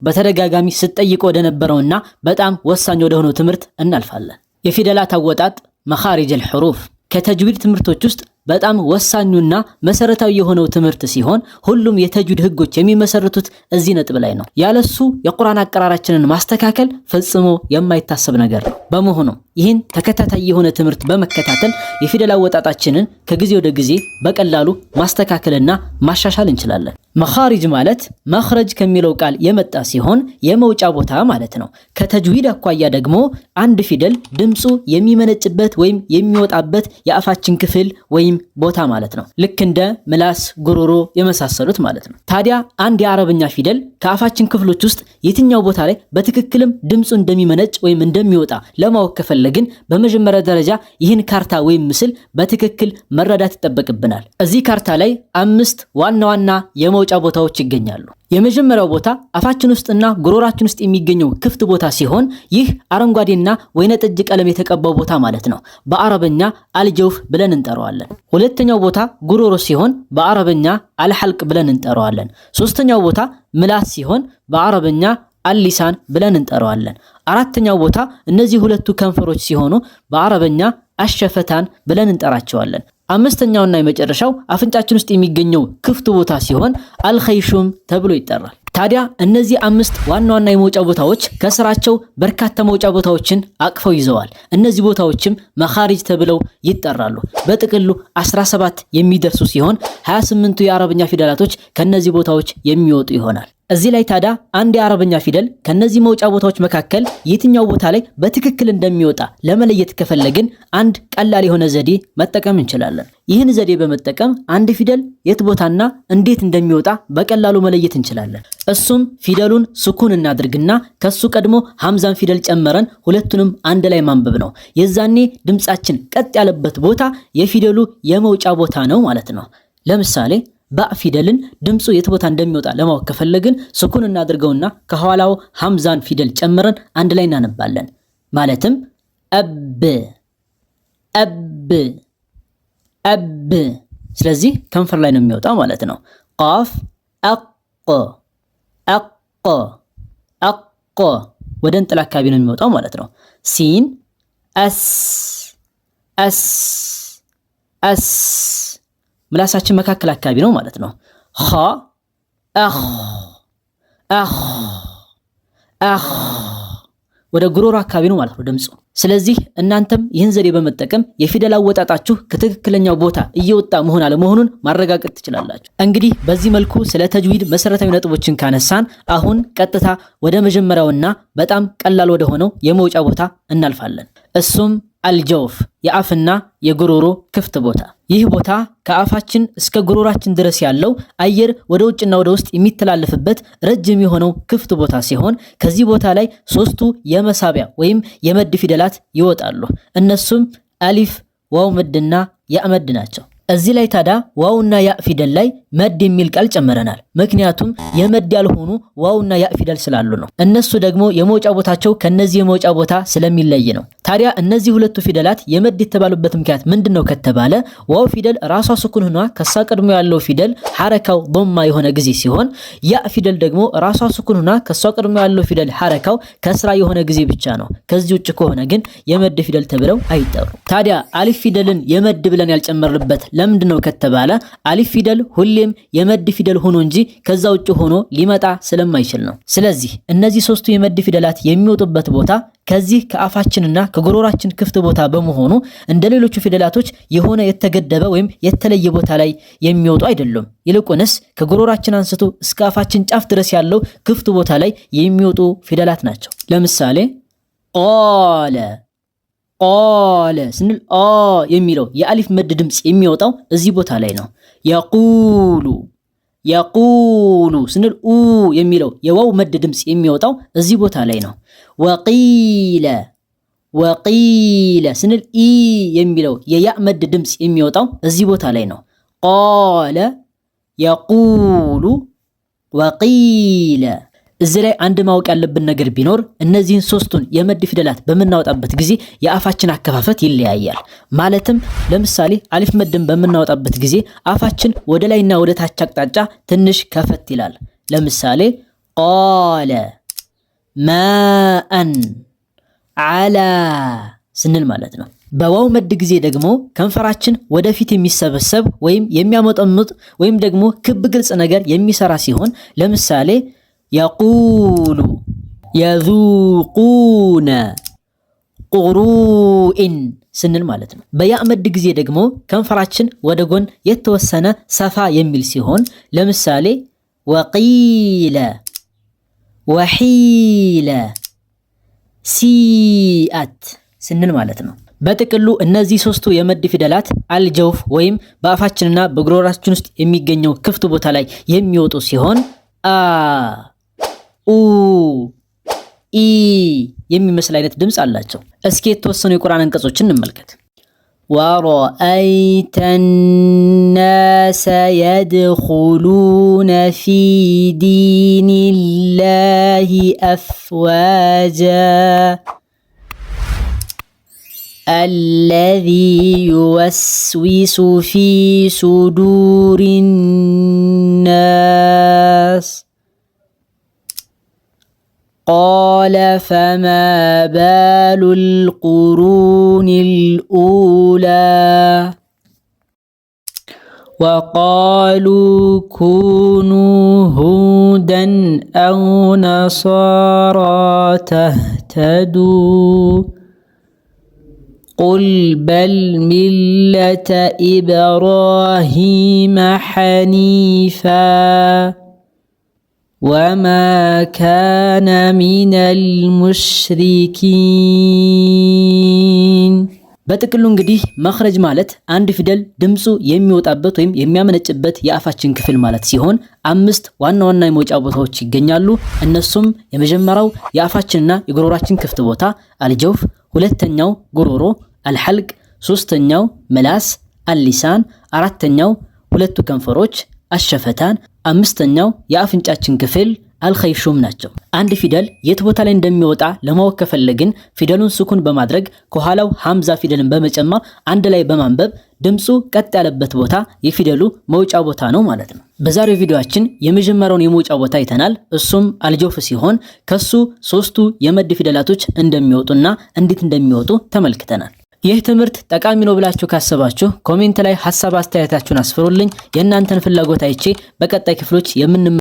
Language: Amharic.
በተደጋጋሚ ስትጠይቅ ወደ ነበረውና በጣም ወሳኝ ወደ ሆነው ትምህርት እናልፋለን። የፊደላት አወጣጥ መኻሪጅ አልሑሩፍ ከተጅዊድ ትምህርቶች ውስጥ በጣም ወሳኙና መሰረታዊ የሆነው ትምህርት ሲሆን ሁሉም የተጅዊድ ህጎች የሚመሰርቱት እዚህ ነጥብ ላይ ነው። ያለሱ የቁርአን አቀራራችንን ማስተካከል ፈጽሞ የማይታሰብ ነገር ነው። በመሆኑ ይህን ተከታታይ የሆነ ትምህርት በመከታተል የፊደል አወጣጣችንን ከጊዜ ወደ ጊዜ በቀላሉ ማስተካከልና ማሻሻል እንችላለን። መኻሪጅ ማለት መኽረጅ ከሚለው ቃል የመጣ ሲሆን የመውጫ ቦታ ማለት ነው። ከተጅዊድ አኳያ ደግሞ አንድ ፊደል ድምፁ የሚመነጭበት ወይም የሚወጣበት የአፋችን ክፍል ወይም ቦታ ማለት ነው። ልክ እንደ ምላስ፣ ጉሮሮ የመሳሰሉት ማለት ነው። ታዲያ አንድ የአረብኛ ፊደል ከአፋችን ክፍሎች ውስጥ የትኛው ቦታ ላይ በትክክልም ድምፁ እንደሚመነጭ ወይም እንደሚወጣ ለማወቅ ከፈለግን በመጀመሪያ ደረጃ ይህን ካርታ ወይም ምስል በትክክል መረዳት ይጠበቅብናል። እዚህ ካርታ ላይ 5 ዋና ዋና የመውጫ ቦታዎች ይገኛሉ። የመጀመሪያው ቦታ አፋችን ውስጥና ጉሮራችን ውስጥ የሚገኘው ክፍት ቦታ ሲሆን ይህ አረንጓዴና ወይነጠጅ ቀለም የተቀባው ቦታ ማለት ነው። በአረበኛ አልጀውፍ ብለን እንጠራዋለን። ሁለተኛው ቦታ ጉሮሮ ሲሆን በአረበኛ አልሐልቅ ብለን እንጠራዋለን። ሶስተኛው ቦታ ምላስ ሲሆን በአረበኛ አልሊሳን ብለን እንጠራዋለን። አራተኛው ቦታ እነዚህ ሁለቱ ከንፈሮች ሲሆኑ በአረበኛ አሸፈታን ብለን እንጠራቸዋለን። አምስተኛውና የመጨረሻው አፍንጫችን ውስጥ የሚገኘው ክፍቱ ቦታ ሲሆን አልኸይሹም ተብሎ ይጠራል። ታዲያ እነዚህ 5 ዋና ዋና የመውጫ ቦታዎች ከስራቸው በርካታ መውጫ ቦታዎችን አቅፈው ይዘዋል። እነዚህ ቦታዎችም መኻሪጅ ተብለው ይጠራሉ። በጥቅሉ 17 የሚደርሱ ሲሆን 28ቱ የአረብኛ ፊደላቶች ከነዚህ ቦታዎች የሚወጡ ይሆናል። እዚህ ላይ ታዲያ አንድ የአረብኛ ፊደል ከነዚህ መውጫ ቦታዎች መካከል የትኛው ቦታ ላይ በትክክል እንደሚወጣ ለመለየት ከፈለግን አንድ ቀላል የሆነ ዘዴ መጠቀም እንችላለን። ይህን ዘዴ በመጠቀም አንድ ፊደል የት ቦታና እንዴት እንደሚወጣ በቀላሉ መለየት እንችላለን። እሱም ፊደሉን ስኩን እናድርግና ከሱ ቀድሞ ሐምዛን ፊደል ጨመረን ሁለቱንም አንድ ላይ ማንበብ ነው። የዛኔ ድምጻችን ቀጥ ያለበት ቦታ የፊደሉ የመውጫ ቦታ ነው ማለት ነው። ለምሳሌ ባእ ፊደልን ድምፁ የት ቦታ እንደሚወጣ ለማወቅ ከፈለግን ስኩን እናድርገውና ከኋላው ሐምዛን ፊደል ጨምረን አንድ ላይ እናነባለን። ማለትም አብ አብ አብ። ስለዚህ ከንፈር ላይ ነው የሚወጣው ማለት ነው። ቃፍ አቅ አቅ አቅ ወደ እንጥል አካባቢ ነው የሚወጣው ማለት ነው። ሲን አስ አስ አስ ምላሳችን መካከል አካባቢ ነው ማለት ነው። ኸ አኽ አኽ አኽ ወደ ጉሮሮ አካባቢ ነው ማለት ነው ድምፁ። ስለዚህ እናንተም ይህን ዘዴ በመጠቀም የፊደል አወጣጣችሁ ከትክክለኛው ቦታ እየወጣ መሆን አለመሆኑን ማረጋገጥ ትችላላችሁ። እንግዲህ በዚህ መልኩ ስለ ተጅዊድ መሰረታዊ ነጥቦችን ካነሳን አሁን ቀጥታ ወደ መጀመሪያውና በጣም ቀላል ወደ ሆነው የመውጫ ቦታ እናልፋለን። እሱም አልጀውፍ የአፍና የጉሮሮ ክፍት ቦታ። ይህ ቦታ ከአፋችን እስከ ጉሮራችን ድረስ ያለው አየር ወደ ውጭና ወደ ውስጥ የሚተላለፍበት ረጅም የሆነው ክፍት ቦታ ሲሆን ከዚህ ቦታ ላይ 3ቱ የመሳቢያ ወይም የመድ ፊደላት ይወጣሉ። እነሱም አሊፍ፣ ዋው መድና ያ መድ ናቸው። እዚህ ላይ ታዲያ ዋውና ያ ፊደል ላይ መድ የሚል ቃል ጨምረናል። ምክንያቱም የመድ ያልሆኑ ዋውና ያ ፊደል ስላሉ ነው። እነሱ ደግሞ የመውጫ ቦታቸው ከነዚህ የመውጫ ቦታ ስለሚለይ ነው። ታዲያ እነዚህ ሁለቱ ፊደላት የመድ የተባሉበት ምክንያት ምንድነው ከተባለ ዋው ፊደል ራሷ ስኩን ሆና ከሳ ቀድሞ ያለው ፊደል ሐረካው ዶማ የሆነ ጊዜ ሲሆን ያ ፊደል ደግሞ ራሷ ስኩን ሆና ከሳ ቀድሞ ያለው ፊደል ሐረካው ከስራ የሆነ ጊዜ ብቻ ነው። ከዚህ ውጭ ከሆነ ግን የመድ ፊደል ተብለው አይጠሩ። ታዲያ አሊፍ ፊደልን የመድ ብለን ያልጨመርንበት ለምንድነው ከተባለ አሊፍ ፊደል ሁሌም የመድ ፊደል ሆኖ እንጂ ከዛ ውጭ ሆኖ ሊመጣ ስለማይችል ነው። ስለዚህ እነዚህ 3ቱ የመድ ፊደላት የሚወጡበት ቦታ ከዚህ ከአፋችንና ከጉሮራችን ክፍት ቦታ በመሆኑ እንደሌሎቹ ፊደላቶች የሆነ የተገደበ ወይም የተለየ ቦታ ላይ የሚወጡ አይደሉም። ይልቁንስ ከጉሮራችን አንስቶ እስከ አፋችን ጫፍ ድረስ ያለው ክፍት ቦታ ላይ የሚወጡ ፊደላት ናቸው። ለምሳሌ ቃለ ቃለ ስንል አ የሚለው የአሊፍ መድ ድምጽ የሚወጣው እዚህ ቦታ ላይ ነው። የቁሉ የቁሉ ስንል ኡ የሚለው የዋው መድ ድምጽ የሚወጣው እዚህ ቦታ ላይ ነው። ወቂለ ወቂለ ስንል ኢ የሚለው የያ መድ ድምጽ የሚወጣው እዚህ ቦታ ላይ ነው። ቃለ የቁሉ ወቂለ። እዚህ ላይ አንድ ማወቅ ያለብን ነገር ቢኖር እነዚህን 3ቱን የመድ ፊደላት በምናወጣበት ጊዜ የአፋችን አከፋፈት ይለያያል። ማለትም ለምሳሌ አሊፍ መድን በምናወጣበት ጊዜ አፋችን ወደ ላይና ወደ ታች አቅጣጫ ትንሽ ከፈት ይላል። ለምሳሌ ቃለ ማአን ዓላ ስንል ማለት ነው። በዋው መድ ጊዜ ደግሞ ከንፈራችን ወደፊት የሚሰበሰብ ወይም የሚያመጠምጥ ወይም ደግሞ ክብ ግልጽ ነገር የሚሰራ ሲሆን ለምሳሌ የቁሉ፣ የዙቁነ፣ ቁሩኢን ስንል ማለት ነው። በያ መድ ጊዜ ደግሞ ከንፈራችን ወደ ጎን የተወሰነ ሰፋ የሚል ሲሆን ለምሳሌ ወቂለ፣ ወሒለ፣ ሲአት ስንል ማለት ነው። በጥቅሉ እነዚህ ሶስቱ የመድ ፊደላት አልጀውፍ ወይም በአፋችንና በጉሮሯችን ውስጥ የሚገኘው ክፍት ቦታ ላይ የሚወጡ ሲሆን አ፣ ኡ፣ ኢ የሚመስል አይነት ድምፅ አላቸው። እስኪ የተወሰኑ የቁርአን አንቀጾችን እንመልከት። ወረአይተ ናሰ የድኹሉነ ፊ ዲኒላሂ አፍዋጃ አለዚ ዩወስዊሱ ፊ ሱዱሪ ናስ ቃለ ፈማ ባሉል ቁሩኒል ኡላ ወቃሉ ኩኑ ሁደን አው ነሳራ ተህተዱ ቁል በል ሚለተ ኢብራሂመ ሐኒፋ ወማ ካነ ሚነል ሙሽሪኪን። በጥቅሉ እንግዲህ መኽረጅ ማለት አንድ ፊደል ድምፁ የሚወጣበት ወይም የሚያመነጭበት የአፋችን ክፍል ማለት ሲሆን 5 ዋና ዋና የመውጫ ቦታዎች ይገኛሉ። እነሱም የመጀመሪያው የአፋችንና የጉሮሯችን ክፍት ቦታ አልጀውፍ፣ ሁለተኛው ጉሮሮ አልሐልቅ፣ ሶስተኛው ምላስ አልሊሳን፣ አራተኛው ሁለቱ ከንፈሮች አሸፈታን፣ አምስተኛው የአፍንጫችን ክፍል አልኸይሹም ናቸው። አንድ ፊደል የት ቦታ ላይ እንደሚወጣ ለማወቅ ከፈለግን ፊደሉን ስኩን በማድረግ ከኋላው ሐምዛ ፊደልን በመጨመር አንድ ላይ በማንበብ ድምፁ ቀጥ ያለበት ቦታ የፊደሉ መውጫ ቦታ ነው ማለት ነው። በዛሬው ቪዲዮአችን የመጀመሪያውን የመውጫ ቦታ አይተናል። እሱም አልጀውፍ ሲሆን ከሱ 3ቱ የመድ ፊደላቶች እንደሚወጡና እንዴት እንደሚወጡ ተመልክተናል። ይህ ትምህርት ጠቃሚ ነው ብላችሁ ካሰባችሁ ኮሜንት ላይ ሐሳብ አስተያየታችሁን አስፍሩልኝ። የእናንተን ፍላጎት አይቼ በቀጣይ ክፍሎች